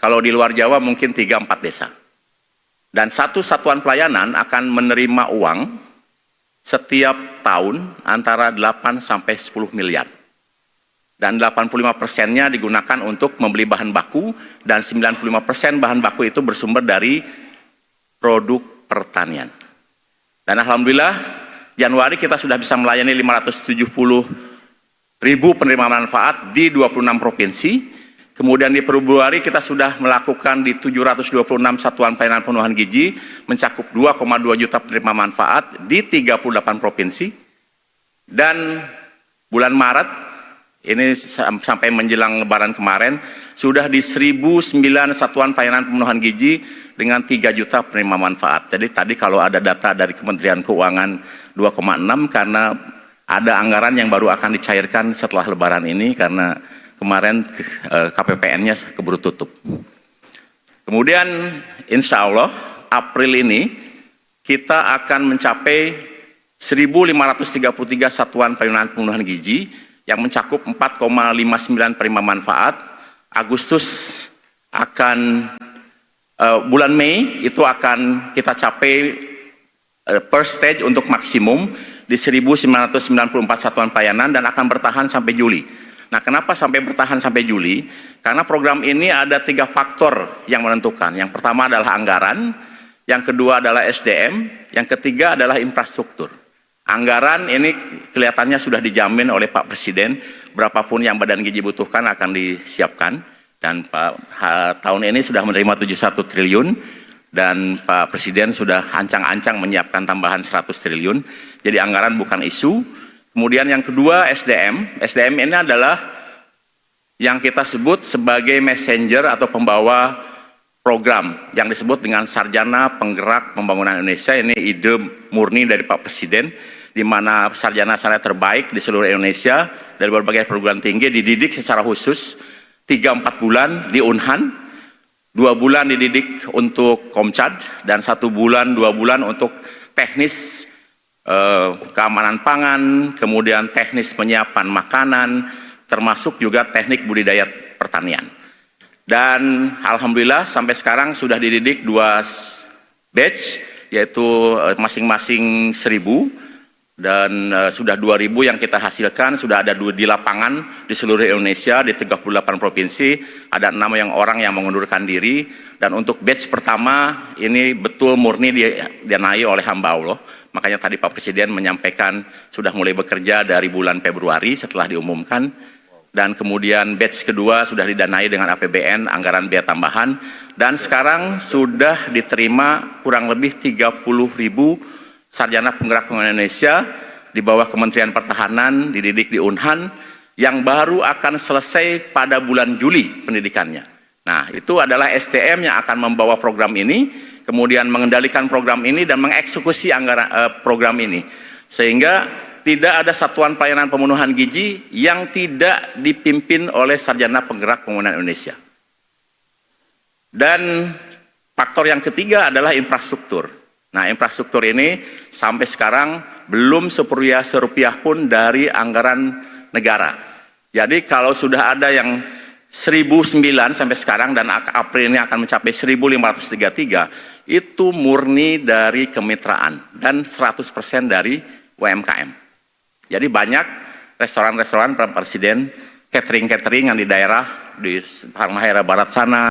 Kalau di luar Jawa mungkin 3-4 desa. Dan satu satuan pelayanan akan menerima uang setiap tahun antara 8 sampai 10 miliar. Dan 85%-nya digunakan untuk membeli bahan baku, dan 95% bahan baku itu bersumber dari produk pertanian. Dan alhamdulillah Januari kita sudah bisa melayani 570.000 penerima manfaat di 26 provinsi. Kemudian di Februari kita sudah melakukan di 726 satuan pelayanan pemenuhan gizi, mencakup 2,2 juta penerima manfaat di 38 provinsi. Dan bulan Maret, ini sampai menjelang Lebaran kemarin, sudah di 1.009 satuan pelayanan pemenuhan gizi dengan 3 juta penerima manfaat. Jadi tadi kalau ada data dari Kementerian Keuangan 2,6 karena ada anggaran yang baru akan dicairkan setelah Lebaran ini karena kemarin KPPN-nya keburu tutup. Kemudian insya Allah April ini kita akan mencapai 1.533 satuan pelayanan pemenuhan gizi yang mencakup 4,59 penerima manfaat. Agustus akan bulan Mei itu akan kita capai per stage untuk maksimum di 1.994 satuan pelayanan dan akan bertahan sampai Juli. Nah, kenapa sampai bertahan sampai Juli? Karena program ini ada 3 faktor yang menentukan. Yang pertama adalah anggaran, yang kedua adalah SDM, yang ketiga adalah infrastruktur. Anggaran ini kelihatannya sudah dijamin oleh Pak Presiden, berapapun yang Badan Gizi butuhkan akan disiapkan. Dan tahun ini sudah menerima 71 triliun, dan Pak Presiden sudah ancang-ancang menyiapkan tambahan 100 triliun. Jadi anggaran bukan isu. Kemudian yang kedua SDM. SDM ini adalah yang kita sebut sebagai messenger atau pembawa program yang disebut dengan Sarjana Penggerak Pembangunan Indonesia. Ini ide murni dari Pak Presiden, di mana sarjana-sarjana terbaik di seluruh Indonesia dari berbagai perguruan tinggi dididik secara khusus 3-4 bulan di Unhan, 2 bulan dididik untuk Komcad, dan 1 bulan 2 bulan untuk teknis keamanan pangan, kemudian teknis penyiapan makanan, termasuk juga teknik budidaya pertanian. Dan alhamdulillah sampai sekarang sudah dididik 2 batch, yaitu masing-masing 1.000, dan sudah 2.000 yang kita hasilkan, sudah ada 2 di lapangan di seluruh Indonesia, di 38 provinsi, ada 6 orang yang mengundurkan diri. Dan untuk batch pertama ini betul murni didanai oleh hamba Allah. Makanya tadi Pak Presiden menyampaikan sudah mulai bekerja dari bulan Februari setelah diumumkan. Dan kemudian batch kedua sudah didanai dengan APBN, anggaran biaya tambahan. Dan sekarang sudah diterima kurang lebih 30.000 sarjana penggerak pembangunan Indonesia di bawah Kementerian Pertahanan, dididik di Unhan, yang baru akan selesai pada bulan Juli pendidikannya. Nah, itu adalah SDM yang akan membawa program ini, kemudian mengendalikan program ini dan mengeksekusi anggaran program ini. Sehingga tidak ada satuan pelayanan pemenuhan gizi yang tidak dipimpin oleh sarjana penggerak pembangunan Indonesia. Dan faktor yang ketiga adalah infrastruktur. Nah, infrastruktur ini sampai sekarang belum serupiah pun dari anggaran negara. Jadi kalau sudah ada yang 1.009 sampai sekarang dan April ini akan mencapai 1.533, itu murni dari kemitraan dan 100% dari UMKM. Jadi banyak restoran-restoran Pak Presiden, catering-catering yang di daerah di Halmahera Barat sana,